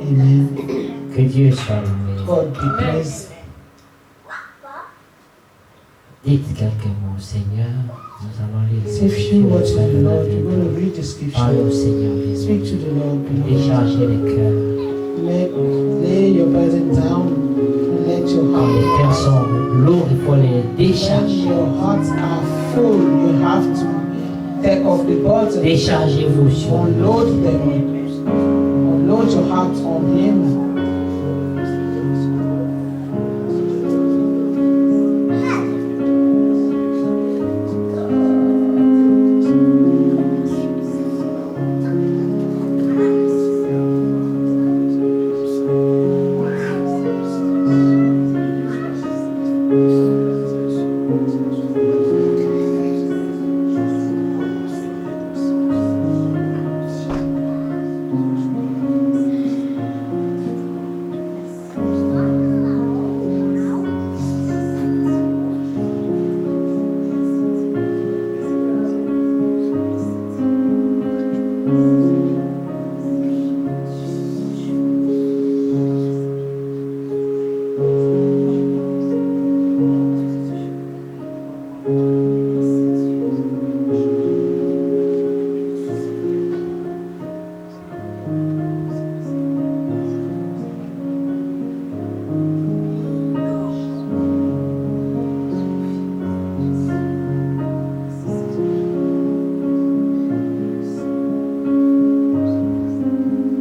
Amen. Que Dieu soit loué. God be praised. Dites quelques mots, Seigneur. Nous allons lire Say a few words to the Lord. You're going to read the Parle au scripture. Seigneur. Speak to the Lord. Déchargez les cœurs. Lay your burden down and let your Quand les heart. cœurs sont lourds, il faut les When décharger. your hearts are full, you have to take off the burden. Déchargez-vous sur Unload them. Unload your heart on Him.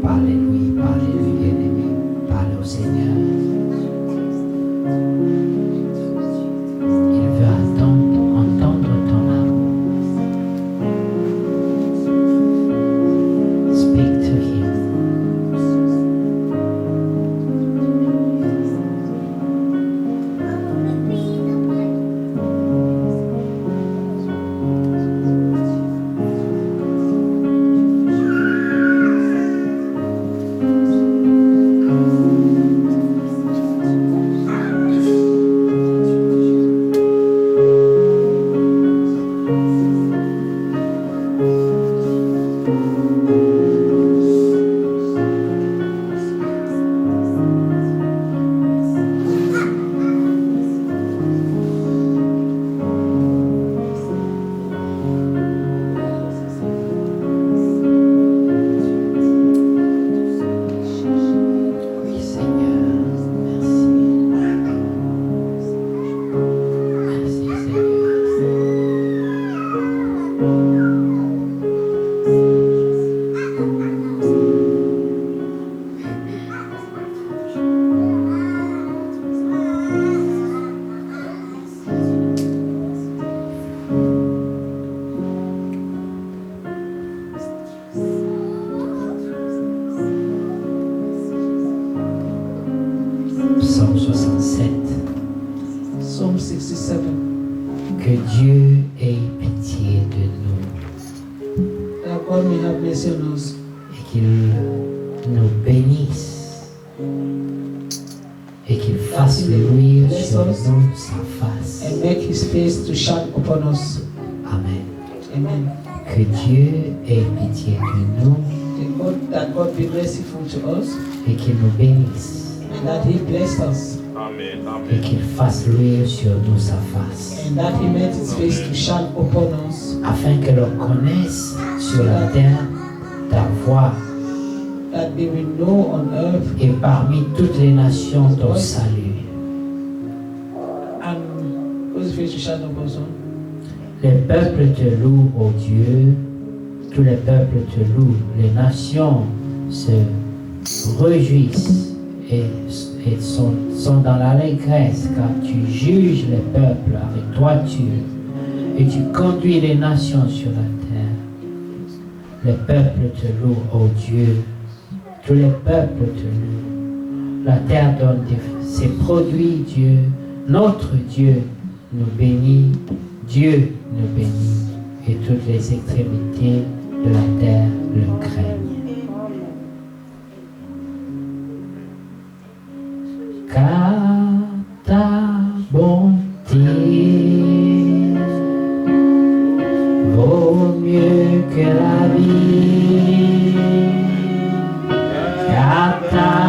Parlez-lui, parlez-lui, bien-aimé. Parlez au Seigneur. Il veut entendre ton âme. Speak to him. Oui, Seigneur. Merci. Merci, Seigneur. Psaume 67. Psalm 67. Que Dieu ait pitié de nous That God may have mercy on us et qu'il nous bénisse et qu'il fasse luire sur nous sa face. and make His face to shine upon us. Amen. Amen. Que Dieu ait pitié de nous That God be merciful to us et qu'il nous bénisse and that He bless us Amen. et Amen. qu'il fasse luire sur nous sa face, and that He made His face to shine upon us, afin que l'on connaisse sur la terre ta voix that they will know on earth et parmi toutes les nations ton salut. and cause His face to shine upon us. Les peuples te louent, ô Dieu, tous les peuples te louent, les nations se réjouissent et sont dans l'allégresse car tu juges les peuples avec droiture et tu conduis les nations sur la terre. Les peuples te louent, ô Dieu, tous les peuples te louent. La terre donne ses produits, Dieu, notre Dieu nous bénit, Dieu nous bénit et toutes les extrémités de la terre le craignent. Car ta bonté vaut mieux que la vie, car ta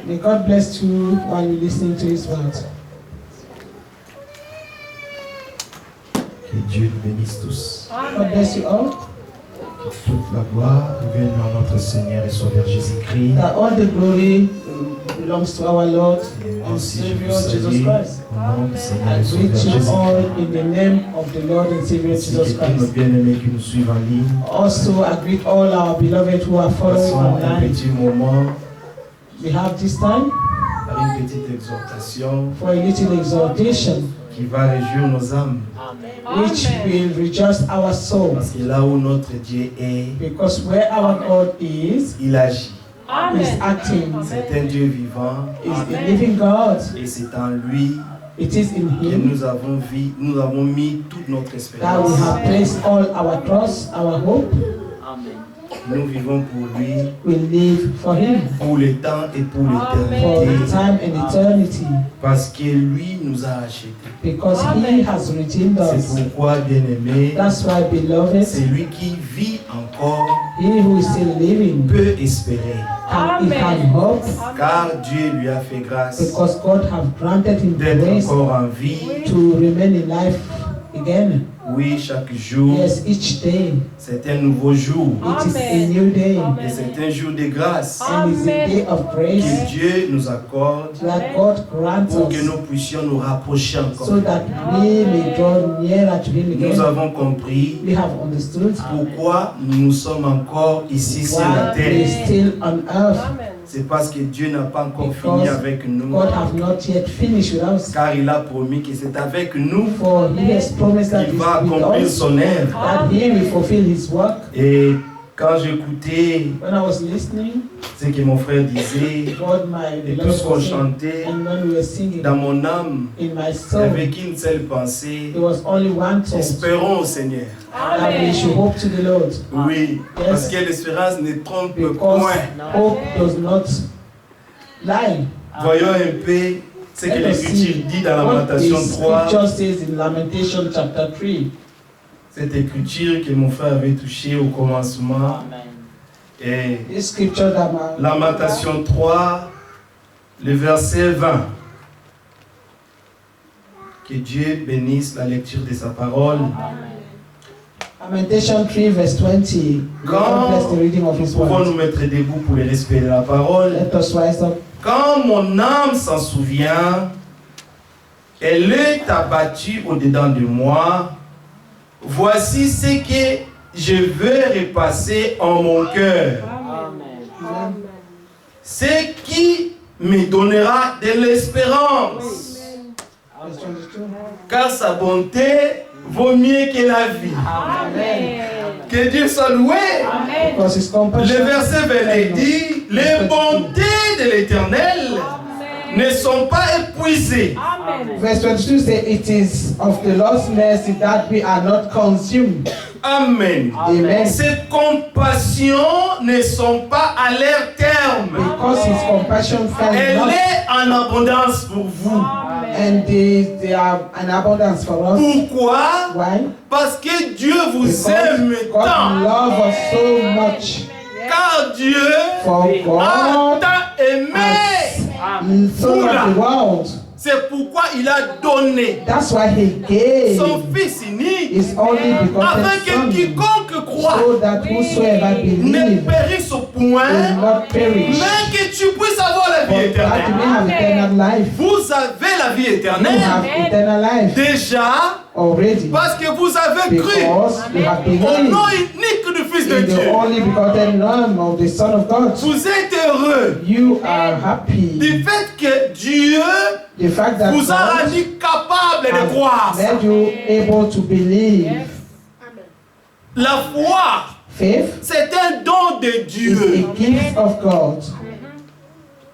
May God bless you while you're listening to His word. Que Dieu nous bénisse tous. God bless you all. Que toute la gloire revienne à notre Seigneur et Sauveur Jésus-Christ. That all the glory belongs to our Lord Et and ainsi je Savior vous Jesus salue Christ. au nom du Seigneur et I Sauveur greet you all Jésus-Christ. in the name of the Lord and Savior Ainsi Jesus que tous nos Christ. bien-aimés qui nous suivent en ligne. Also, I greet all our beloved who are following Passons un online. petit moment We have this time par une petite exhortation for a little exhortation, qui va réjouir nos âmes. which will rejoice our soul. Parce que là où notre Dieu est, Because where our God is il agit. He's acting. C'est un Dieu vivant Is a living God. et c'est en lui It is in que Him nous avons mis toute notre that we espérance. have placed all our trust, our hope. Nous vivons pour lui, We live for Him pour le temps et pour for the l'éternité. time and eternity. Parce que lui nous a achetés. Because He has redeemed C'est us. pourquoi, bien-aimé, That's why, beloved, c'est lui qui vit encore He who is still living peut espérer. he can hope, Car Dieu lui a fait grâce because God have granted him d'être grace encore en vie. to remain in life again. Oui, chaque jour, Yes, each day c'est un nouveau jour. it is a new day, Et c'est un jour de grâce and it's a day of que grace Dieu nous accorde that God grants pour que us, nous puissions nous rapprocher encore. so that we may draw nearer to Him Nous again. avons compris We have understood pourquoi nous sommes encore ici sur la why we are terre. still on earth. C'est parce que Dieu n'a pas encore Because fini avec nous. God have not yet finished with us, Car il a promis que c'est avec nous for He has promised that qu'il He's va with accomplir us, son œuvre. that He will fulfill His work. Et quand j'écoutais When I was listening, ce que mon frère disait, God, my et tout beloved, ce qu'on was saying, chantait, and when we were singing, dans mon âme, in my il n'y soul, avait qu'une seule pensée. there was only one thought, Espérons au Seigneur. that we should hope to the Lord, Oui, parce que l'espérance ne trompe because point. hope does not lie. Voyons un peu ce que Let us l'Écriture see dit dans what Lamentation the 3. scripture says in Lamentation chapter 3. Cette écriture que mon frère avait touchée au commencement. Et This scripture that my Lamentation 3, le verset 20. Que Dieu bénisse la lecture de sa parole. Lamentation 3 verse 20. God bless the reading of His Pouvons nous word. mettre debout pour le respect de la parole. Let us rise up. Quand mon âme s'en souvient, elle est abattue au-dedans de moi. Voici ce que je veux repasser en mon cœur. Ce qui me donnera de l'espérance. Verse 22. Car sa bonté vaut mieux que la vie. Que Dieu soit loué. Because His Le compassion. verset 22 dit, les bontés de l'Éternel ne sont pas épuisées. Verse 22 says, "It is of the Lord's mercy that we are not consumed." Amen. Amen. Ces compassions ne sont pas à leur terme. Because His compassion fell Elle not, est en abondance pour vous. and they are an abundance for us. Pourquoi? Why? Parce que Dieu vous Because aime God tant. loves us so much. Car Dieu For a God tant aimé. so loved the world. C'est pourquoi il a donné That's why He gave son Fils unique His only afin begotten que Son, quiconque croit so that whosoever ne believes périsse au will point, not perish, mais que tu puisses avoir la vie but that you may éternelle. have eternal life. Vous avez la vie You have éternelle eternal life déjà already, parce que vous avez cru because you have au believed nom unique du Fils de in the Dieu. only begotten Lamb of the Son of God. Vous êtes heureux You are happy. du fait que Dieu The fact that vous a God rendu capable de croire. has made you able to believe. La foi, Faith c'est un don de is Dieu. a gift of God,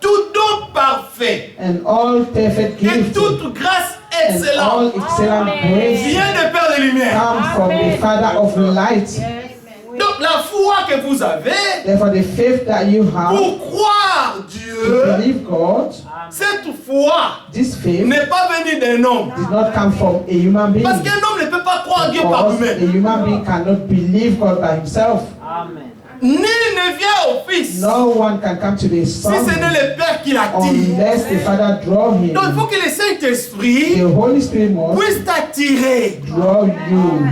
Tout don parfait and all perfect et gifts toute grâce and all excellente excellent grace vient de Père de lumière. come from the Father of light. Donc la foi que vous avez Therefore, the faith that you have pour croire to Dieu, believe God, cette foi this faith n'est pas venue d'un homme. did not come from a human being. Parce qu'un homme ne peut pas croire Dieu par Because a lui-même. human being cannot believe God by himself. Nul ne vient au Fils No one can come to the si Son ce n'est le Père qui l'attire. unless the Father draw him. Donc il faut que le Saint-Esprit The Holy Spirit must puisse t'attirer. draw you.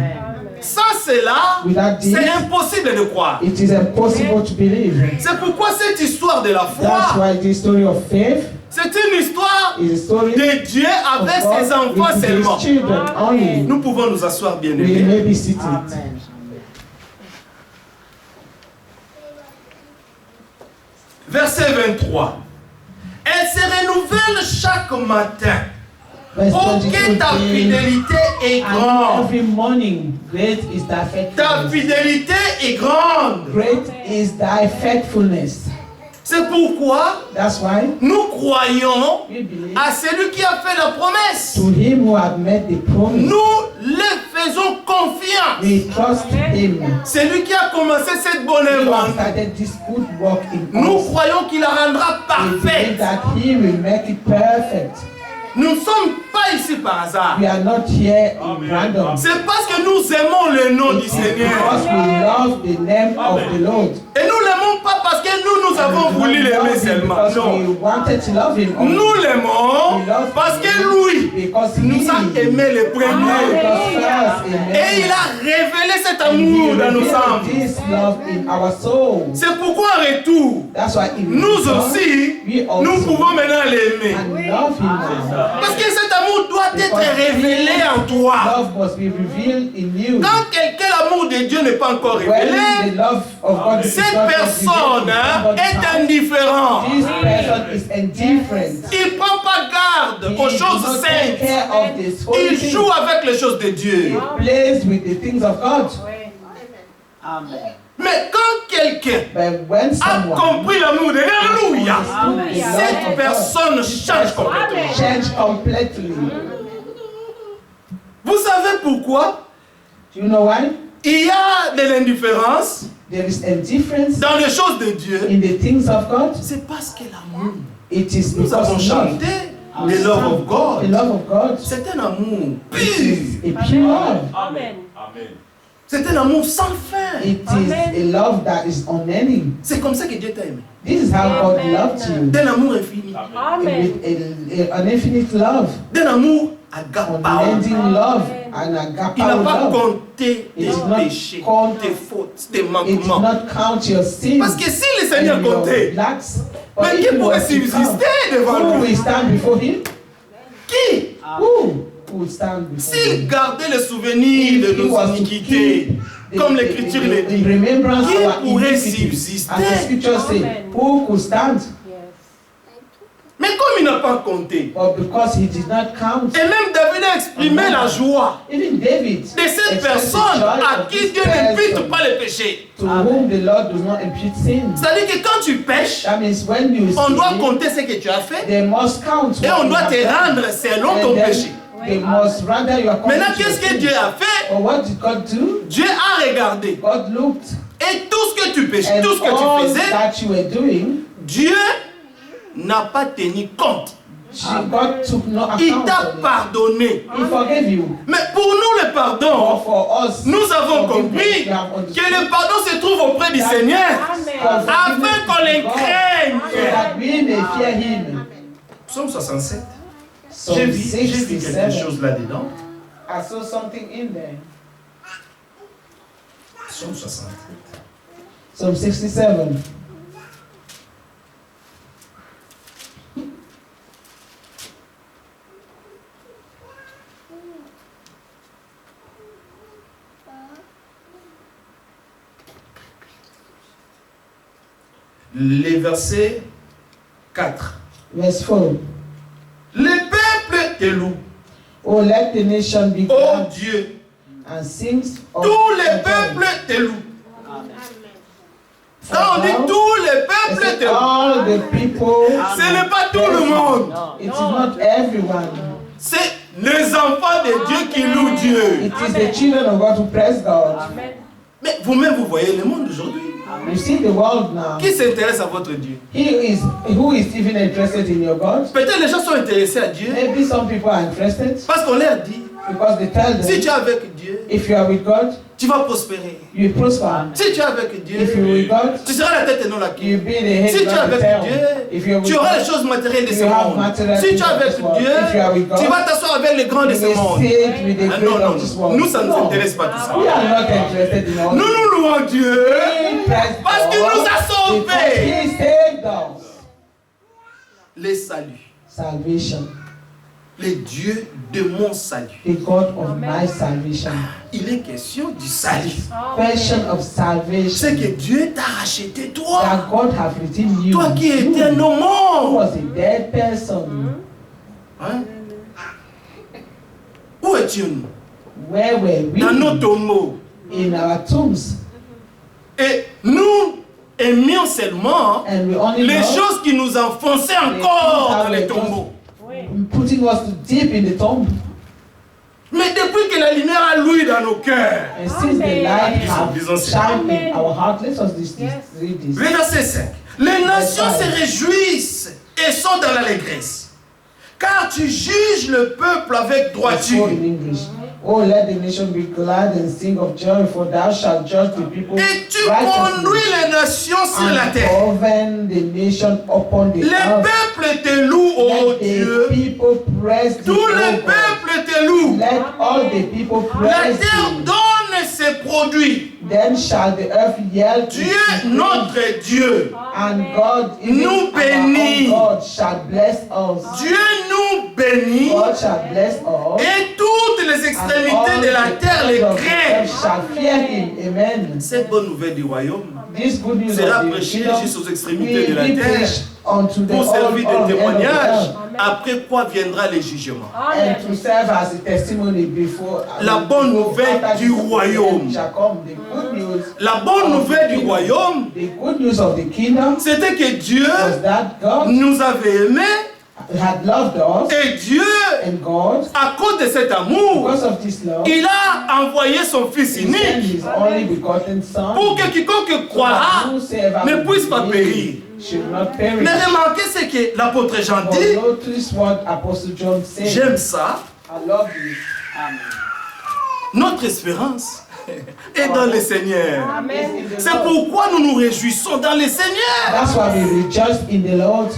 Sans cela, Without this, c'est impossible de croire. it is impossible to believe. C'est pourquoi cette histoire de la That's foi, why the story of faith c'est une histoire is a story de Dieu of avec ses God enfants with seulement. his children only. Nous pouvons nous asseoir bien We aimés. may be seated. Verset 23. Elle se renouvelle chaque matin. Verse Oh, 22 que ta says, fidélité est and grande. every morning great is thy Ta faithfulness. fidélité est grande. Great is thy faithfulness. C'est pourquoi That's why nous croyons we believe à celui qui a fait la promesse. to him who had made the promise. Nous le faisons confiance. We trust him. C'est lui qui a commencé cette bonne He œuvre. has started this good work in Nous us. croyons qu'il la rendra We believe parfaite. that he will make it perfect. Nous ne sommes pas ici par hasard. We are not here in random. C'est parce que nous aimons le nom du It's Seigneur. because we love the name of the Lord. Et nous l'aimons pas parce que nous avons We voulu love l'aimer him seulement. because Non. we wanted to love him only. Nous l'aimons We love parce que him lui because nous he a aimés le loved premier. us first. Amen. Et il a révélé cet And he amour dans nos revealed âmes. this love in our soul. C'est pourquoi en retour, That's why in nous return, aussi, we also nous pouvons maintenant l'aimer. and love him now. Parce que cet amour doit être révélé en toi. Love must be revealed in you. Quand quelqu'un, l'amour de Dieu n'est pas encore When révélé, the love of God is cette not personne revealed, est indifférente. this person is indifferent. Il ne prend pas garde He aux does choses not take saintes. care of this holy Il thing. joue avec les choses de He Dieu. plays with the things of God. Mais quand quelqu'un But when a someone compris l'amour de Dieu, alléluia, understood the love cette of personne God, change complètement. change completely. Vous savez pourquoi Do you know why? il y a de l'indifférence There is indifference dans les choses de Dieu? in the things of God. C'est parce que l'amour. It is Nous avons because love. chanté the love of The God. love of God C'est un amour is pur. a pure love. C'est un amour sans fin. It is a love that is unending. C'est comme ça que Dieu t'a aimé. This is how God loved you. D'un amour infini. With an infinite love, D'un amour agapao. unending love, and Il n'a agape pas love. compté tes It did not péchés, count- tes fautes, tes It did manquements. not count your sins. Parce que si le Seigneur and your comptait, lacks. But mais if qui he pourrait was to subsister count, devant who lui? will stand before him? Qui? Who will stand before S'il him? gardait le souvenir de If he nos was to iniquités, keep comme l'Écriture le the dit, remembrance qui of our pourrait iniquity, subsister? as the scriptures say, who could stand? Mais comme il n'a pas compté, But because he did not count, et même David a exprimé la joie even David, de cette expressed personne the joy à of qui this Dieu n'impute person, pas les péchés. to whom the Lord does not impute sin. C'est-à-dire que quand tu pêches, That means when you on doit sin, compter ce que tu as fait they must count et what on you doit have te done. rendre selon And ton then péché. they must render your Maintenant, conscience qu'est-ce que your Dieu sin. a fait? But what did God do? Dieu a regardé. God looked, Et tout ce que tu péchais, and tout ce que all tu faisais, that you were doing, Dieu n'a pas tenu compte. God took no Il account t'a of it. pardonné. He forgave you. Mais pour nous, le But pardon, for us, nous avons forgiveness, compris we have que understood le pardon se trouve auprès du Seigneur afin qu'on les so craigne. that we may fear Him. Psaume 67. Psalm J'ai vu quelque 67. chose là-dedans. I saw something in there. Psaume 67. Psalm 67. Les versets 4. Verse 4. Le peuple te loue. Oh, let the nation be Oh glad Dieu, and sings of tous les joy. peuples Quand on dit tous les It's peuples de all the people. ce n'est pas tout le monde. It is not everyone. C'est les enfants de Dieu qui louent Dieu. It is the children of God who praise God. Mais vous-même, vous voyez le monde aujourd'hui. You see the world now. Qui s'intéresse à votre Dieu? Who is even interested in your God? Peut-être les gens sont intéressés à Dieu Maybe some people are interested parce qu'on leur dit, because they tell si tu them, es avec Dieu, if you are with God, tu vas prospérer. you prosper. Si tu es avec If Dieu, you are with God, tu seras la tête et non la you queue. be the head, Si tu es not the avec tail. Dieu, If you are with tu auras les God, choses matérielles de ce you have monde. material Si tu es things of avec this world. Dieu, If you are with God, tu vas t'asseoir avec les grands de you ce will monde. sit with the Ah, great non, non, of this non. world. Nous, ça ne nous No. intéresse pas tout ça. We are not interested in all Nous this. nous louons Dieu We praise parce qu'il God nous a because sauvés. He saved us. Les saluts. Salvation. Le Dieu de mon salut. The God of my salvation. Il est question du salut. Question of C'est salvation. que Dieu t'a racheté toi. That God have redeemed you. Toi qui étais un You homme mort. was a dead person. Hein? Où étions-nous? Where were we? Dans nos tombeaux. In our tombs. Et nous aimions seulement And we only les know choses qui nous enfonçaient encore dans les tombeaux. putting us deep in the tomb. Mais depuis que la lumière a loué dans nos cœurs, And since the light Disons has shined in our heart, let us read this. le verset 5. Les nations se réjouissent et sont dans l'allégresse, car tu juges le peuple avec Let's go droiture. in English. Oh, let the nation be glad and sing of joy, for thou shalt judge the people Et tu righteously conduis les nations sur la and terre. govern the nation upon the Les earth. peuples te louent, ô Let the Dieu. people praise thee, Tous O les God. peuples te louent. Let all the people La praise terre thee. donne ses produits. Then shall the earth yell Tu es notre Dieu. and God, even Nous bénis. our own God, shall bless us. Dieu nous bénit God shall bless us. et toutes les And extrémités de la terre les all the craignent. earth shall fear him. Amen. Cette bonne nouvelle du royaume This good news sera of the prêchée kingdom jusqu'aux extrémités de la will be terre preached unto the pour servir all de the end of the témoignage, earth, après quoi viendra le jugement. and to serve as a testimony before La bonne before- nouvelle after du this royaume. shall come. The good news, La bonne nouvelle du royaume, the good news of the kingdom c'était que Dieu was that God nous avait aimés had loved us, et Dieu, and God, à cause de cet amour, because of this love, il a envoyé son Fils He sent unique His only begotten Son, pour que quiconque so croira that whosoever ne puisse pas believes périr. should not perish. Mais remarquez ce que l'apôtre Jean But dit. notice what Apostle John said. J'aime ça. I love you. Notre espérance est dans le Seigneur. Amen. C'est pourquoi nous nous réjouissons dans le Seigneur. That's why we rejoice in the Lord.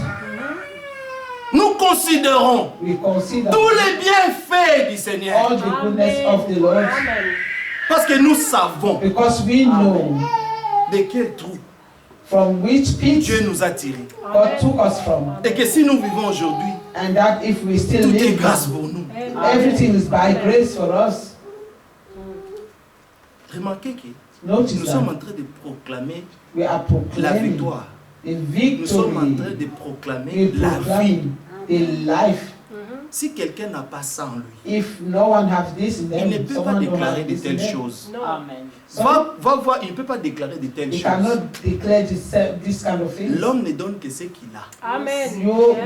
Nous considérons We consider tous les bienfaits du Seigneur. all the goodness of the Lord, Parce que nous savons because we know de quel trou from which pit Dieu nous a tirés. God took us from, Et que si nous vivons aujourd'hui, and that if we still tout est live, grâce pour nous. everything is by grace for us. Remarquez que Notice nous sommes en that train de proclamer we are la proclaiming victoire. the Nous sommes en train victory. de We proclamer la vie. proclaim the life. Si quelqu'un n'a pas ça en lui, If no one has this in il ne them, peut pas someone don't déclarer have de this in telles them. choses. Amen. Va voir, il ne peut pas déclarer de telles You choses. cannot declare this kind of thing. L'homme ne donne que ce qu'il a. Amen.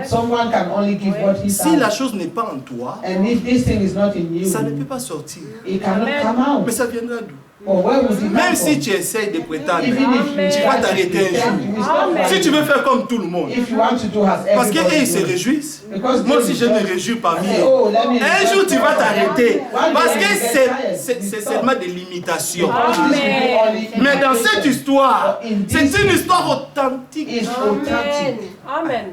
Someone can only give what he Si la has. chose n'est pas en toi, And if this thing is not in you, ça ne peut pas sortir. it cannot Amen. come out. Mais ça viendra d'où? But where would it Même come si from? tu essayes de prétendre, Even if you tu vas try to t'arrêter un pretend, jour. you will stop Amen. Si tu veux faire comme tout le monde, if you want to do as parce qu'eux everybody ils se does. réjouissent, Because moi they aussi je me rejoice. réjouis parmi Say, eux. oh, let me Un rejoice jour tu vas myself. t'arrêter One parce day que you get tired. c'est You stop. seulement des limitations. Because these people only Mais dans cette histoire, In this c'est une histoire authentique. is authentic. Amen.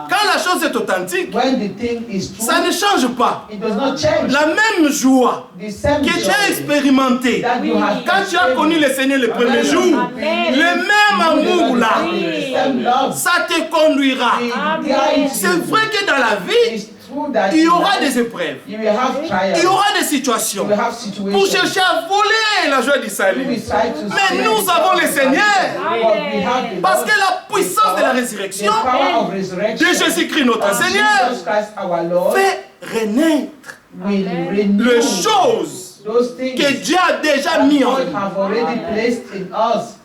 Quand la chose est authentique, When the thing is true, ça ne change pas. it does not change. La même joie The same que tu as joy expérimenté that you have quand tu as connu le Seigneur le premier jour, Amen. le même amour là, the same love, ça te conduira. the guide C'est you. vrai que dans la vie, It's true that il y in aura life des épreuves, you will have il trials, y aura des you situations will have pour situations. chercher à voler la joie du You salut. will try to Mais steal nous the avons le joy of Seigneur. God. But we have the Parce Lord, que la puissance de la the résurrection power of resurrection de Jésus-Christ notre of Seigneur Jesus Christ our Lord fait renaître will renew les choses those things que Dieu a déjà that mis en God nous. have already placed in us.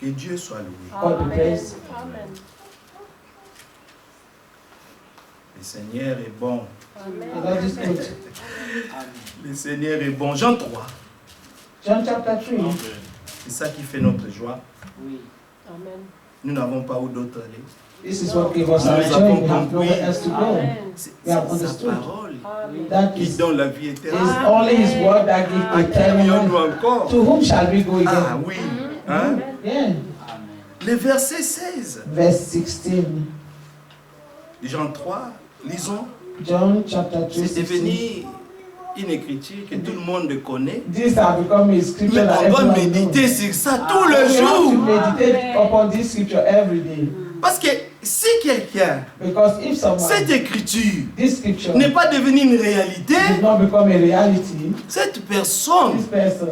Que Dieu soit loué. God be praised. Amen. Le Seigneur est bon. The Lord is good. Le Seigneur est bon. Jean 3. John chapter 3. C'est ça qui fait notre joie. Amen. Nous n'avons pas où d'autre aller. This is what gives us Nous our avons joy. We have compris. nowhere else to go. Amen. C'est We have sa understood. parole Amen. That qui is donne la vie éternelle. only His word that À gives qui irions-nous eternal life. encore? To whom shall we go Ah again? oui. Hein? Yeah. Le verset 16. Verse 16. Jean 3. Lisons. John chapter 3. C'est 16. devenu une écriture que tout le monde connaît. This has become a scripture Mais that on doit everyone méditer knows. sur ça tout le We have to jour. meditate upon this scripture every day. Parce que si quelqu'un, Because if someone, cette écriture this scripture n'est pas devenue une réalité, did not become a reality, cette personne this person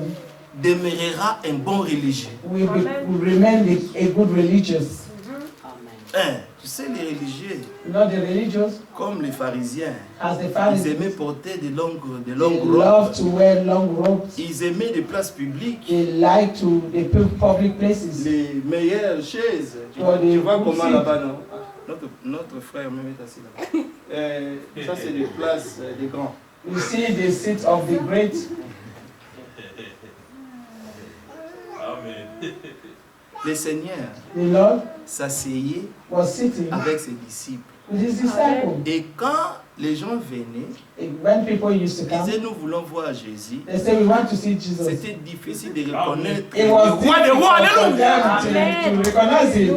demeurera un bon religieux. will remain a good religious. Hein, tu sais, les religieux, You know, the religious, comme les pharisiens, as the ils Pharisees, aimaient porter de they longues robes. love to wear long robes. Ils aimaient des places publiques, They like to the public places. les meilleures chaises. Tu Ouais, les vois comment boutiques. là-bas, non? Notre frère même est assis là-bas. Ça, c'est des places des grands. You see the seat of the great. Le Seigneur The Lord s'asseyait was sitting avec ses disciples. with his disciples. Et quand les gens venaient, And when people used to ils come, disaient nous voulons voir Jésus. they say we want to see Jesus. C'était difficile de reconnaître It le was roi des rois. difficult for Alléluia. them to recognize him.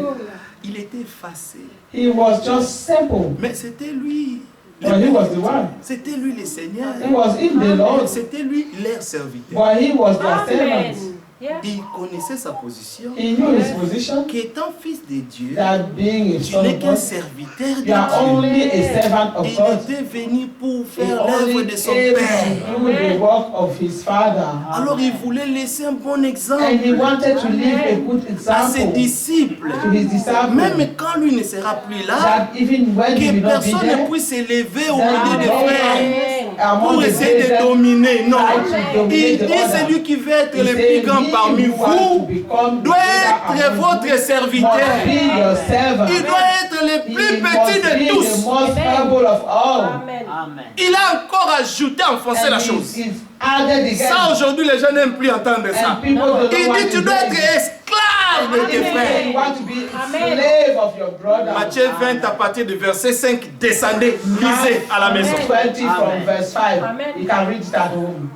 Il était effacé. He was just simple, Mais c'était lui. but he was the one. C'était lui le Seigneur. He was in the Lord, C'était lui leur serviteur. but he was their Amen. servant. Yeah. Il connaissait sa position. He knew his position, Qu'étant fils de Dieu, that being a tu son n'es of qu'un God, serviteur de you are Dieu. only a servant of Il God. était venu pour He faire l'œuvre only de son came Père. to do the work of his Father. Alors il voulait laisser un bon And he exemple wanted to leave a good à ses example disciples. to his disciples. Même quand lui ne sera plus là, That even when he que will not be personne ne there, puisse s'élever au that milieu des no frères one among pour the essayer de brethren dominer. Non. try to dominate Il the dit other. celui qui veut être He le said, plus grand "He parmi who wants to vous become the doit leader être among votre you must serviteur. be your servant. Il doit être le He plus must petit be de the tous. most humble of all." Amen. Il a encore ajouté, enfoncé la And chose. he's added Ça, again. aujourd'hui, les gens n'aiment plus entendre ça. And people don't Il know what dit, tu to dois say. être esclave de tes He frères. said, "You want to be a Amen. slave of your brother." Matthieu 20 à partir du verset 5, descendez, lisez à la maison. 20 from verse 5. Amen. You can read it at home.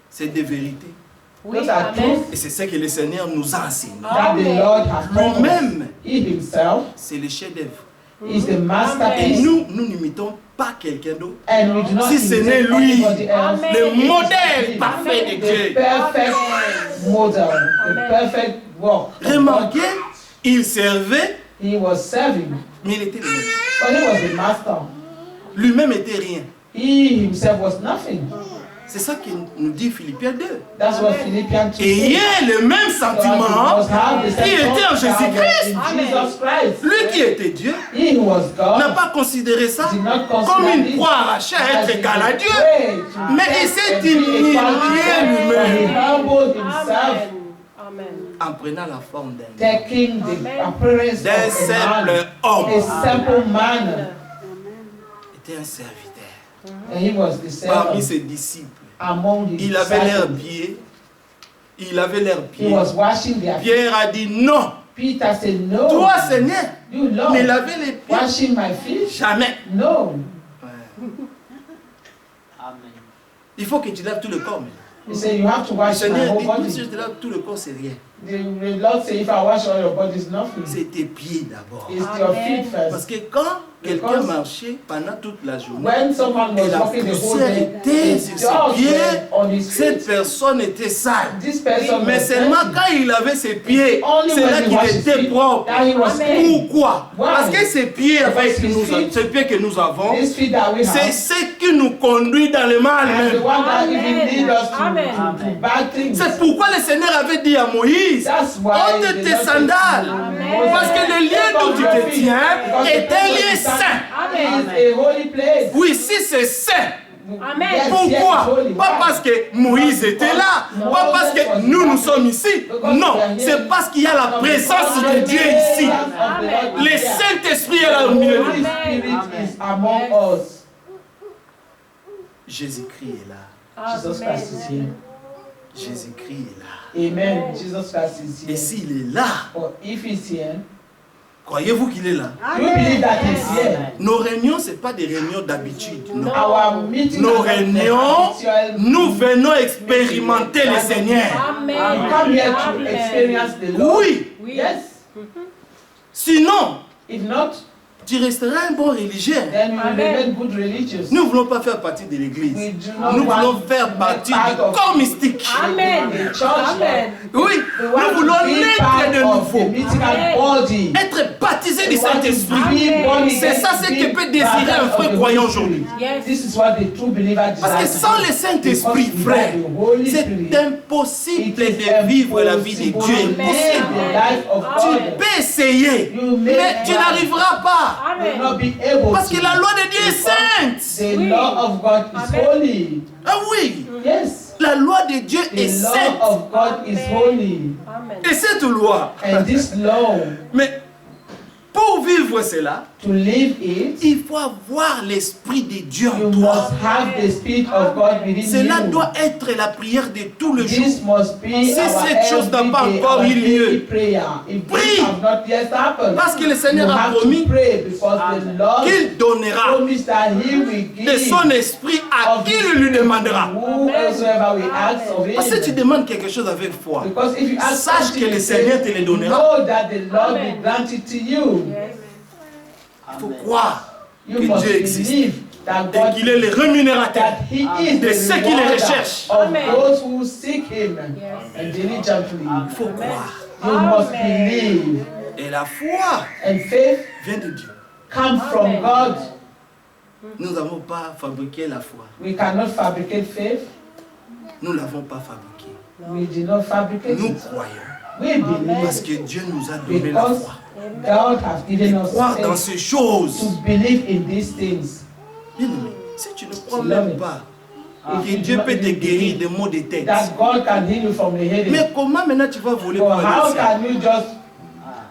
C'est des vérités. Oui, Those are amen. truths Et c'est ce que le Seigneur nous a enseigné. that the Lord has taught us. Lui-même, He himself c'est le chef-d'œuvre. is the Et masterpiece. nous n'imitons pas quelqu'un d'autre. And we do not Si ce imitate n'est lui, anybody else. Amen. Le modèle parfait de The Dieu. perfect model, the Amen. perfect work. of God. Remarquez, il servait, He was serving, mais il était le même. but he was the master. Lui-même était rien. He himself was nothing. C'est ça que nous dit Philippiens 2. That's what Philippians 2 says. Ayez le même sentiment qui était en Jésus-Christ. In Jesus Christ. Lui qui était Dieu He who was n'a God pas considéré ça did not comme consider une it proie arrachée à as être égal à Dieu. way to Mais il get s'est and be humilié equal to God. lui-même. He humbled himself, Amen. Amen. En prenant la forme d'un homme. taking the Amen. appearance D'un of a man, simple homme. a simple man, Était un serviteur. and he was the Parmi servant ses disciples. among his Il avait leurs disciples. pieds. Il avait leurs He pieds. was washing their feet. Pierre a dit non. Peter said, "No, Toi, Seigneur, you mais Lord, laver les pieds. washing my feet? Jamais. No." Il faut que tu laves tout le corps. He said, "You have to wash my Seigneur, whole dit, body." si je te lave tout le corps, c'est rien. The Lord said, "If I wash all your body, it's nothing. C'est tes pieds d'abord. It's your feet Parce first." que quand quelqu'un Because marchait pendant toute la journée, When someone et was la walking the whole poussière day, était the sur dogs ses pieds, were on his cette feet. personne était sale. This person Mais was seulement dirty. quand il avait ses pieds, Only c'est when là he qu'il washed his était feet propre. that he was Amen. clean. Pourquoi? Why? Parce que ces pieds, Because his feet- ces pieds que nous avons, This feet that we c'est have, ce qui nous conduit dans le mal and the même. one that Amen. even lead us Amen. to bad things. C'est pourquoi le Seigneur avait dit à Moïse, That's why ôte the tes Lord said to sandales. Amen. Parce que le lieu d'où tu te tiens est un lieu saint. It is a holy place. Oui, si c'est saint, Amen. Yes, Pourquoi? yes, holy. Pas parce que Moïse était là, pas parce que nous sommes ici. Non, c'est parce qu'il y a la présence de Dieu ici. Le Saint-Esprit est là au milieu de Holy nous. Spirit is among us. Jésus-Christ est là. Jesus Christ is here. Jésus-Christ est là. Amen. Jesus Christ is Et here. s'il est là, But if he's here, croyez-vous qu'il est là? do you believe that he's here? Nos réunions, ce n'est pas des réunions d'habitude. Non. Our meeting Nos is not réunions, habitual. nous venons expérimenter le Seigneur. We Amen. come here to experience the Lord. Oui. Yes. Sinon, If not, tu resteras un bon religieux. then we will Amen. remain good religious. Nous ne voulons pas faire partie de l'église. We do not Nous want voulons to faire be partie part du of corps mystique. Amen. the church. Amen. Oui, We nous want voulons to be naître part de of the nouveau. mythical Amen. body. Être baptisé du We want to Saint-Esprit. be born again, C'est ça ce to que be peut désirer un part frère of the croyant Holy aujourd'hui. Spirit. Yes. This is what the true believer desires. Parce que sans le Saint-Esprit, frère, c'est impossible de vivre la vie de Dieu. Impossible. Tu peux essayer, mais tu n'arriveras pas. Amen. Parce que la loi de Dieu est sainte. The law of God is holy. Ah oui, Yes. la loi de Dieu est The law sainte. of God is holy. Amen. Et cette loi, And this law, mais pour vivre cela, to live it, il faut avoir l'Esprit de Dieu you en must toi. have the Spirit of God within Cela you. doit être la prière de tous les This jours. must be Si our cette chose n'a pas everyday, encore our eu lieu, daily prayer. If prie. this have not yet happened, Parce que le you Seigneur a have to promis pray because the Lord qu'il donnera promised that He will de give son esprit à qui il lui demandera. whosoever we ask of Parce que tu Him. demandes quelque chose avec foi. Because if you ask Sache something, que le Seigneur te le donnera. know that the Lord Amen. will grant it to you. Yes. Il faut croire You que must Dieu existe believe that et God qu'il est le rémunérateur that He is de the ceux qui le rewarder recherchent. of Amen. those who seek Him Yes. and diligently. Il faut croire. You must Amen. believe. Et la foi And faith vient de Dieu. comes from Amen. God. Nous n'avons pas fabriqué la foi. We cannot fabricate faith. Nous ne l'avons pas fabriquée. We did not fabricate Nous it. croyons. We believe Parce que Dieu nous a donné la because foi. God has given us Croire dans faith ces choses. to believe in these things. Bien-aimé, si tu ne crois même pas If que you Dieu do peut not te guérir believe de maux de tête, that God can heal you from the headache, mais comment maintenant tu vas voler pour but aller how au ciel? can you just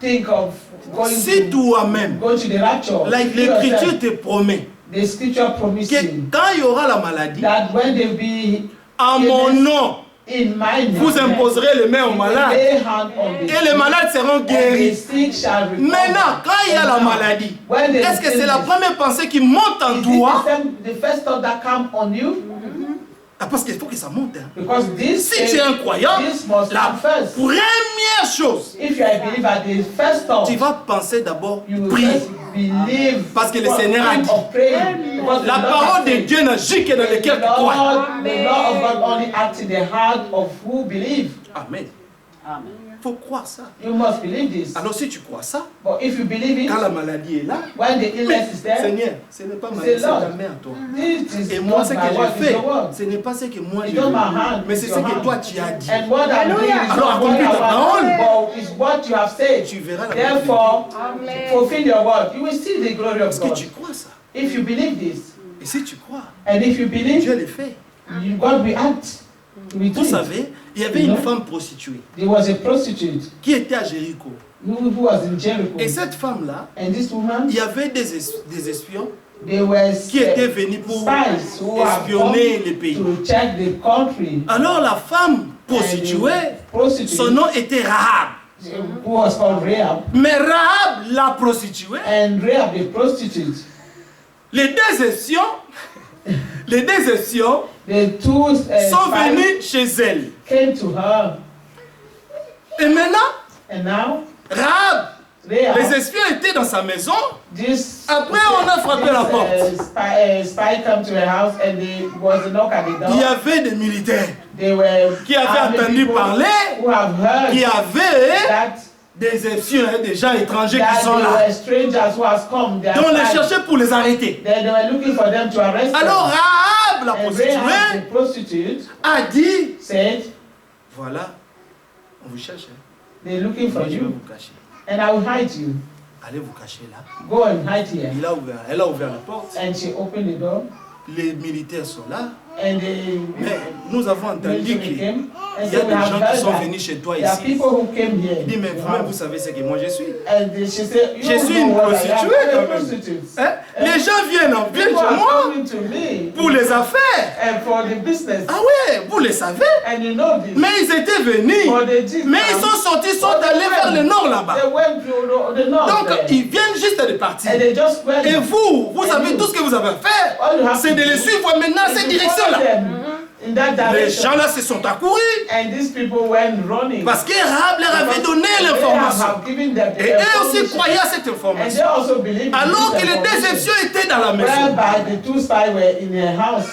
think of going Si to toi-même, go to the rapture? l'Écriture te promet The scripture promises que you quand il y aura la maladie, that when they be en mon nom, in my name, vous imposerez les mains aux malades lay hand on the et les malades seront and the guéris. sick shall recover. Maintenant, quand il y a la maladie, When there est-ce que is c'est la illness, première pensée qui monte en is it toi? the first thought that come on you? Ah, parce qu'il faut que ça monte. Hein. Because this Si tu es un croyant, this must la come first. première chose, If you are a believer, the first thought tu vas penser d'abord you will prier. first believe. Parce que le Seigneur a dit, of praying. Because la the Lord parole has de said, Dieu n'agit que dans les cœurs qui the croient. law of God only acts in the heart of who believe. Amen. Il faut croire ça. You must believe this. Alors si tu crois ça, But if you believe it, quand la maladie est là, when the illness is there, Seigneur, ce n'est pas ma C'est vie, c'est Lord. ta main à toi. this is Et moi, not ce que my word, je it's fais, your word. ce n'est pas ce que moi It's je not my veux, hand, mais c'est it's ce your que hand. toi tu as dit. And what I'm doing is Alors, not what accomplis I ta parole. want, but it's what you have said. Tu verras la Therefore, Amen. fulfill your word. You will see the glory of Est-ce que God. tu crois ça? If you believe this, Et si tu crois, and if you believe, Dieu le fait. God will act. We do Vous it. savez, il y avait une femme prostituée There was a prostitute qui était à Jéricho. who was in Jericho. Et cette femme-là, And this woman, il y avait des espions they were qui étaient venus pour spies who have espionner come les pays. to check the country. Alors la femme And prostituée, the prostitute, son nom était Rahab. who was called Rahab, Mais Rahab, la prostituée, and Rahab the prostitute, les deux espions the two sont spies venus chez elle. came to her. Et maintenant, And now, Rahab, les Rahab, espions étaient dans sa maison. this, Après, on a frappé la porte. spy come to her house and there was a knock at the Il y door. avait des militaires They were qui avaient army entendu people parler, who have heard qui avaient that des espions, hein, des gens étrangers qui there sont là. were strangers who has come. They are Donc, on les spies. cherchait pour les arrêter. They were looking for them to arrest them. Alors, Rahab, la And Rahab, prostituée, the prostitute, a dit, said, voilà, on vous cherche. Hein. they're looking for Moi, je vais you, vous cacher. and I will hide you. Allez vous cacher là. Go and hide here. Elle a ouvert la porte. And she opened the door. les militaires sont là. And Mais nous avons entendu military qu'il came. And y a so we des have gens qui heard sont that venus chez toi there are ici. people who came here. Il dit, mais vous-même, vous savez ce que moi je suis. And she said, Je suis une prostituée quand même. Hein? Les gens viennent People chez are moi coming to me pour les affaires. and for the business. Ah ouais, vous le savez. And you know this. Mais ils étaient venus. But they did Mais ils come. sont sortis, ils sont allés vers le nord là-bas. They went to the north. Donc, there. ils viennent juste de partir. And they just went. Et vous savez tout ce que vous avez à faire. All you have C'est to de les do suivre maintenant is cette to direction-là. follow them in that Les direction. gens là se sont accourus. And these people went running. Parce qu'Arab leur avait donné l'information. Have given them the Et eux aussi information. croyaient à cette And they information. also believed in Alors this que les deux information. Égyptiens étaient dans la maison. Whereby the two spies were in their house.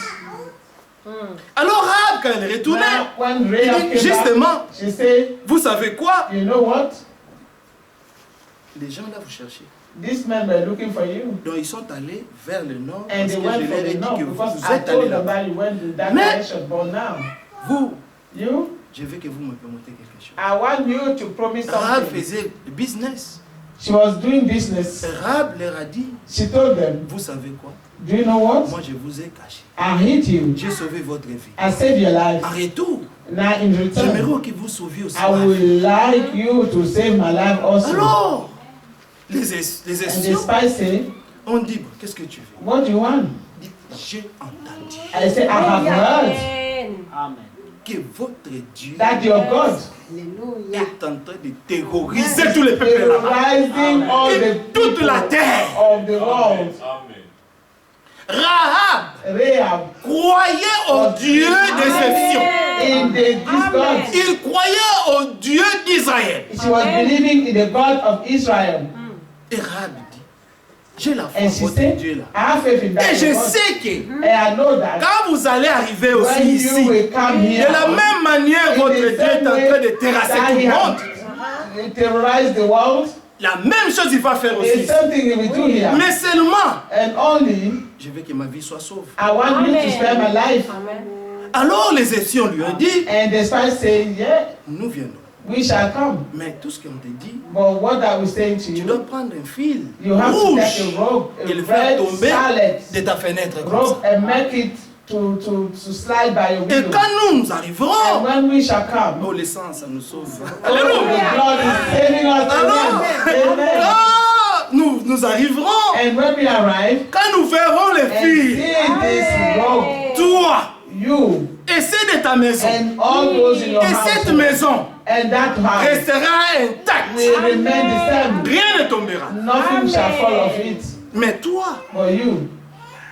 Alors Rahab, quand elle retournait, Now, when il Rahab dit came justement, back, she said, vous savez quoi? you know what? Les gens là vous cherchez. These men were looking for you. Donc ils sont allés vers le nord. And Parce they que went je for leur ai the dit north que because vous I êtes allés told them là. that you went to that Mais- direction. But now, Vous, you, je veux que vous me permettez quelque chose. I want you to promise Rahab something. faisait le business. She was doing business. Rahab leur a dit, She told them, vous savez quoi? do you know what? Moi je vous ai caché. I hate you. J'ai sauvé votre vie. I saved your life. En retour, Now in return, j'aimerais que vous sauviez aussi I ma vie. would like you to save my life also. Alors, les And the espions spy say, ont dit, bon, qu'est-ce que tu veux? what do you want? Il dit, j'ai entendu I say, I have heard Amen. que votre Dieu that your God est en train de terroriser tous les peuples là-bas. terrorizing all Et the toute people la terre. of the world. Rahab Rahab croyait au Dieu des Égyptiens. in this God. Il croyait au Dieu d'Israël. She was believing in the God of Israel. Et Rahab dit, j'ai la foi en And she votre said, Dieu là. I have faith in that Et je God. sais que And I know that quand vous allez arriver aussi when ici, you will come de here, la même manière, votre Dieu est en train de terrasser that tout he le monde. has terrorized the world, La même chose il va faire the aussi. same thing he will do here. Mais seulement, And only, je veux que ma vie soit sauve. I want you to spare my life. Amen. Alors les Égyptiens lui ont dit, And the spy say, yeah, nous viendrons. we shall come. Mais tout ce qu'on te dit, But what I was saying to tu you, dois prendre un fil you have to rouge take a rope, et a le faire red tomber scarlet de ta fenêtre comme ça. rope, and make it to slide by your Et window. quand nous And arriverons, when we shall come, oh le sang, ça nous sauve. oh, the blood is saving us. Alors, Amen. quand nous arriverons, And when we arrive quand nous verrons les and see filles, this rope, toi you et ceux de ta maison, and all those in your et cette house maison and that house restera intacte. will remain the same. Rien ne tombera. Nothing shall fall of it. Mais toi, For you,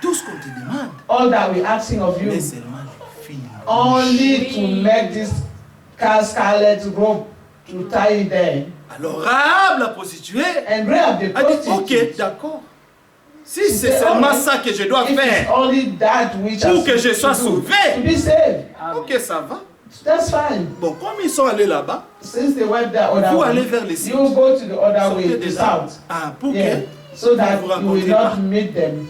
tout ce qu'on te demande, all that we're asking of you, mais seulement les filles. only to make this scarlet rope to tie it there. Alors Rahab, la prostituée, And Rahab the a dit, ok, prostitute, d'accord. Si c'est seulement ça que je dois if it's faire only that which pour has que je sois to do sauvé, to be saved, ok, ça va. that's fine. Bon, comme ils sont allés là-bas, Since they went that other vous way, allez vers les sites. you go to the other Sortez way, de the là. south. Ah, pour Yeah. que So that vous you will rencontrez pas. not meet them.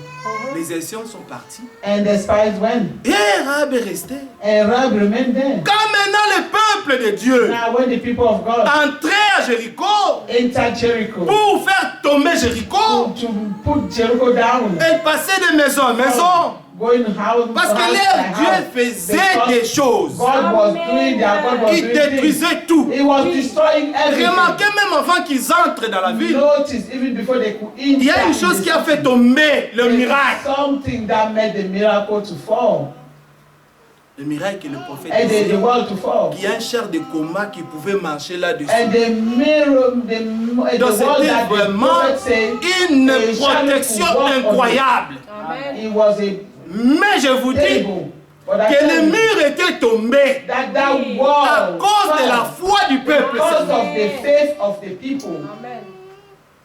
les Égyptiens sont partis. And the spies went. Et Rahab est resté. And Rahab remained there. Quand maintenant le peuple de Dieu Now when the people of God entrait à Jéricho entered Jericho pour faire tomber Jéricho, to put Jericho down, elle passait de maison en maison. going house Parce que house leur by Dieu house, faisait because des choses. God was doing their God was Il doing things. détruisait tout. He was destroying everything. Remarquez même avant qu'ils entrent dans la ville, Notice even before they could enter. il y a une chose in qui the a fait city, tomber le there is miracle. something that made the miracle to fall. Le miracle que le prophète And the disait, world to fall. qu'il y a un char de combat qui pouvait marcher là-dessus. And the mirror, the Donc world c'était that the vraiment prophet said, une a chariot protection could walk on it. incroyable. Amen. It was a Mais je vous dis table. But I que tell le you mur était tombé that à wall cause de la fell foi du peuple. because of the faith of the people. Amen.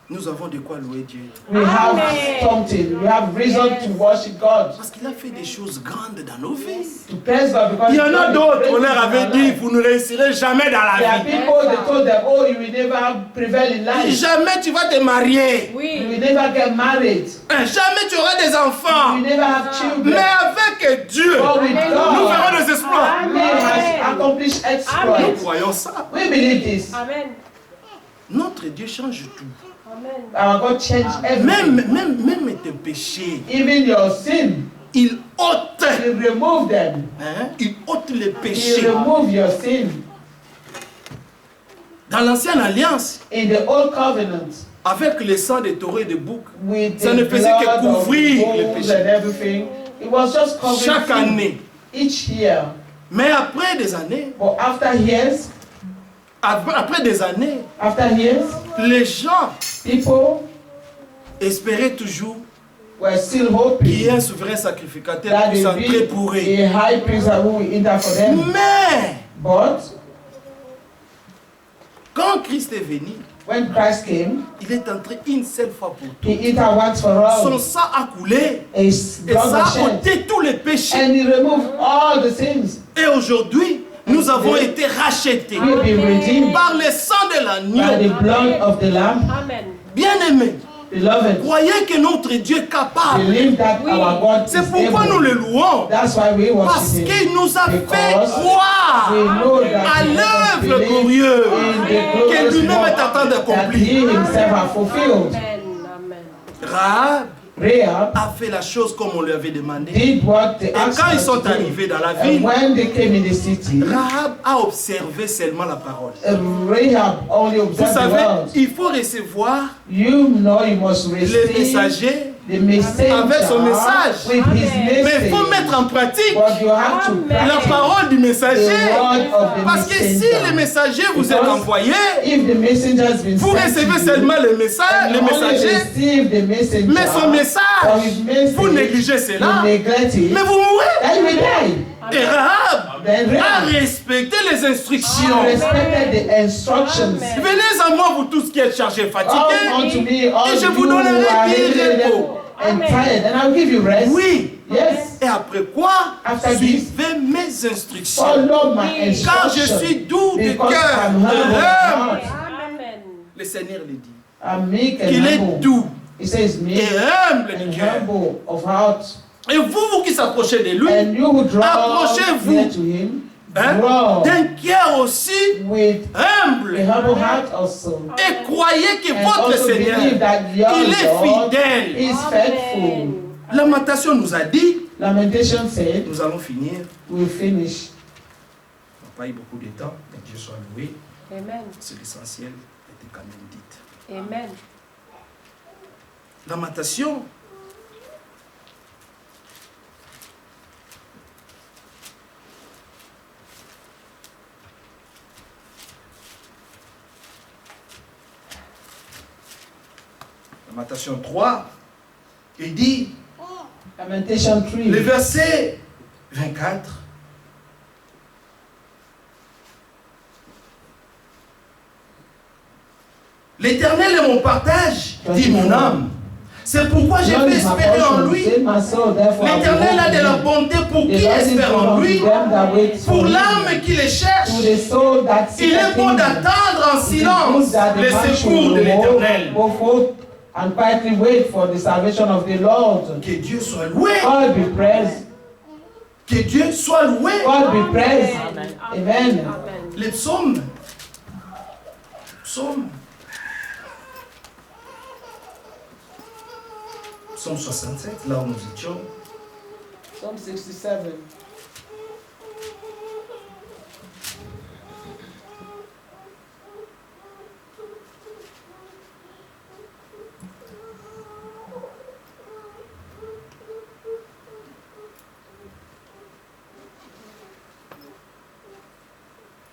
Nous avons de quoi louer Dieu. We have Amen. something. We have reason to worship God. Parce qu'il a fait des choses grandes dans nos vies. To praise God because Il y en a God is d'autres, great on leur in avait our dit, life. vous ne réussirez jamais dans There la are vie. people they told them, oh, you will never prevail in life. Jamais tu vas te marier. You Oui. will never get married. Jamais tu auras des You enfants. will never have children. Mais avec Dieu, But with nous verrons God, des exploits. He has accomplished Nous exploits. croyons ça. We believe this. Amen. Notre Dieu change tout. Amen. Our God changed everything. Même tes péchés, Even your sin. il ôte, He removed them. hein, il ôte les He péchés. removed your sin. Dans l'ancienne alliance, In the old covenant, avec le sang des taureaux et des boucs, with ça the ne faisait que blood of couvrir les bulls péchés. and everything, it was just covering Chaque sin année. each year. Mais après des années, But after years, les gens people espéraient toujours were still qu'il y ait hoping un souverain sacrificateur that qui there s'entrait be pour eux. a high priest who will enter for them. Mais But quand Christ est venu, when Christ came, il est entré une seule fois pour toutes. he entered once for Son all. sang a coulé His et blood ça was a shed. ôté tous les péchés. And he removed all the sins. Et aujourd'hui, nous avons été rachetés We've been redeemed par le sang de by l'agneau. the blood of the Lamb. Amen. Bien-aimés, Beloved, croyez que notre Dieu est capable. believe that our God is C'est pourquoi nous able. le louons. That's why we Parce worship him. qu'il nous a fait Because croire we know that à he let us l'œuvre believe glorieuse in the que glorious lui-même est en work train that d'accomplir. he himself has fulfilled. Amen. Amen. Rahab Rahab a fait la chose comme on lui avait demandé. did what they Et asked quand ils her sont to do. arrivés dans la And ville, when they came in the city, Rahab a observé seulement la parole. Rahab only Vous observed the savez, word. il faut recevoir You know you must les receive messagers, the messenger avec son message. with his Amen. mais il message. faut mettre en pratique But you have to Amen. la practice parole du the messager. word of the Parce que si messenger. les messagers vous êtes Because envoyés, if the messenger has been vous sent recevez to you, seulement les messages, and les you only messagers, receive the messenger mais son or message, his message, vous négligez cela, you neglect it, mais vous mourrez. then you will die. Et Rahab Then a Rahab respecté les instructions. respected the instructions. Amen. Venez à moi, vous tous qui êtes chargés, Come fatigués. unto me, all Et je you vous who donnerai are du laden repos. and tired, and I'll give you rest. Oui. Yes. Et après quoi, After this, suivez mes instructions. follow my Car je instructions. suis doux de Because cœur, I'm humble of humble. heart. Amen. Le Seigneur le dit. I'm meek and Qu'il est humble. doux He says et meek humble and de cœur. humble of heart. Et vous qui s'approchez de lui, And you who draw approchez-vous, near to him, hein, draw d'un cœur aussi with humble. a humble heart also. Et croyez que And votre also Seigneur, believe that your il est Lord fidèle. is faithful. Lamentation nous a dit, Lamentation said, nous allons finir. we'll finish. On n'a pas eu beaucoup de temps, mais Dieu soit loué. Amen. C'est l'essentiel, était quand même dit. Amen. Lamentation. Lamentation 3, il dit, Lamentation 3. le verset 24, l'Éternel est mon partage, dit mon âme. C'est pourquoi j'ai Lord fait is my espérer en portion, lui. save my soul, therefore I will L'Éternel a hope de in la him. bonté pour The qui Lord is espère en good lui, unto them that wait for pour him. l'âme qui les cherche. To the soul that Il est seeketh bon him. d'attendre en It is silence good that the les man secours should de l'Éternel. go forth and quietly wait for the salvation of the Lord. Que Dieu soit loué. God be praised. Que Dieu soit loué. God be praised. Amen. Amen. Amen. Les psaumes. Psaume 67, là où nous étions. Psalm 67.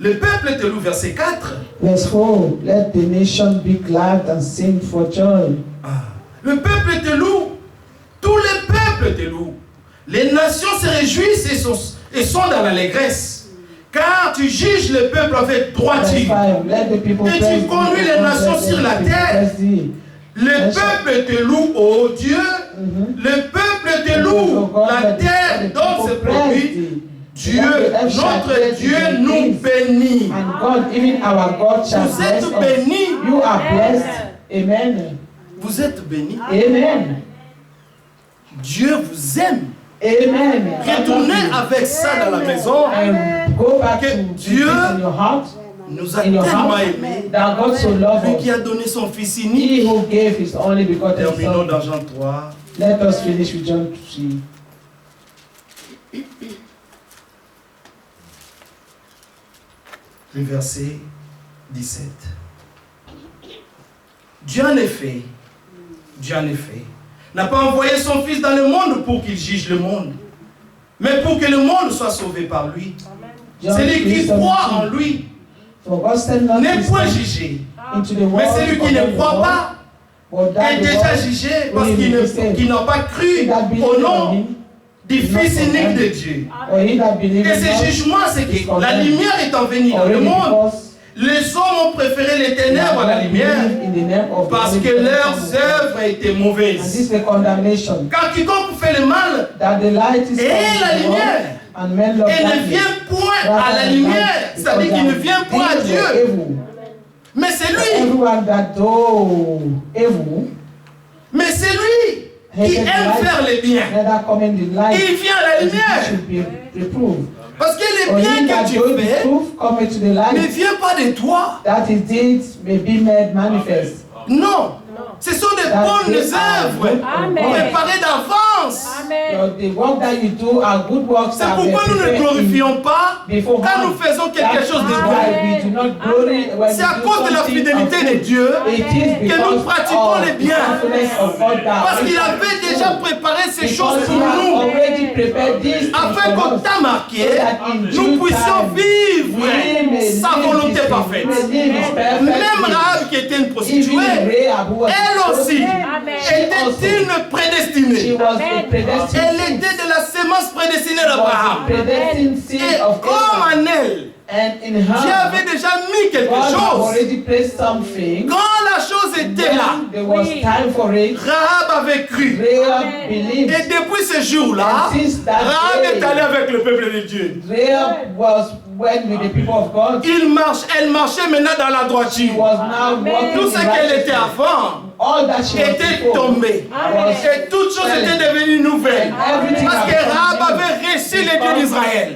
Le peuple te loue, verset 4. Verse 4. Let the nation be glad and sing for joy. Le peuple te loue. Tous les peuples te louent. Les nations se réjouissent et sont dans l'allégresse. Car tu juges le peuple avec Verse droiture. 5. Let the people Et tu praise thee, conduis les because nations let sur them la terre. praise thee. Le peuple te loue, ô Dieu. Mhm. Le peuple te Oh loue. God, La let the terre donne people ses praise produits. thee. Dieu, Let the earth shall notre praise Dieu thee. nous bénit. And God, even our God, shall Vous bless êtes us. bénis. You are blessed. Amen. Vous êtes bénis. Amen. Dieu vous aime. Amen. Retournez avec ça dans la maison. And go back Que to Dieu this in your heart, Nous a in your tellement house, aimés. that God so loved Lui us. qui a donné son Fils He unique. who gave his only begotten Terminons Son. dans Jean 3. Let us finish with John 3. le verset 17. Dieu en effet, n'a pas envoyé son Fils dans le monde pour qu'il juge le monde, mais pour que le monde soit sauvé par lui. Celui qui croit en lui n'est point jugé. Mais celui qui ne croit pas est déjà jugé parce qu'il n'a pas cru au nom du Fils unique de Dieu. Et ce jugement, c'est que la lumière étant venue dans le monde, les hommes ont préféré les ténèbres à la lumière parce que leurs œuvres étaient mauvaises. Car quiconque fait le mal est la lumière et ne vient point à la lumière, c'est-à-dire qu'il ne vient point à Dieu. Mais c'est lui. Mais c'est lui qui aime faire les biens. Il vient à la lumière. Parce que les biens que tu fais ne viennent pas de toi. Non. Ce sont des bonnes œuvres préparées d'avance. C'est pourquoi nous ne glorifions pas quand nous faisons quelque chose de bon. C'est à cause de la fidélité de Dieu que nous pratiquons les biens. Parce qu'il avait déjà préparé ces choses pour nous. Afin qu'au temps marqué, nous puissions vivre sa volonté parfaite. Même Rahab qui était une prostituée, elle aussi était une prédestinée. Elle était de la sémence prédestinée d'Abraham. Et comme en elle, Dieu avait déjà mis quelque chose. Quand la chose était là, Rahab avait cru. Et depuis ce jour-là, Rahab est allée avec le peuple de Dieu. Elle marchait maintenant dans la droiture. Tout ce qu'elle était avant était tombé. Et toutes choses étaient devenues nouvelles. Parce que Rahab avait reçu les dieux d'Israël.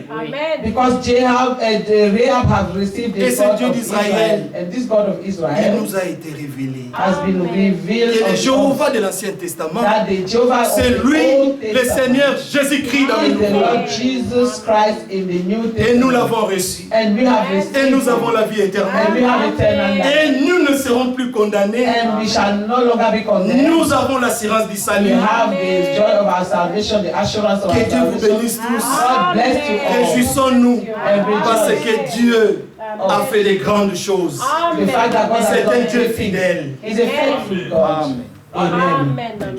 Et ce Dieu d'Israël, il nous a été révélé. Et le Jéhovah de l'Ancien Testament, c'est lui, le Seigneur Jésus-Christ dans le Nouveau. Et nous l'avons reçu. Et nous avons la vie éternelle. Et nous ne serons plus condamnés. Nous avons l'assurance du salut. Que Dieu vous bénisse tous. Réjouissons-nous parce que Dieu a fait des grandes choses. C'est un Dieu fidèle. Amen. Amen.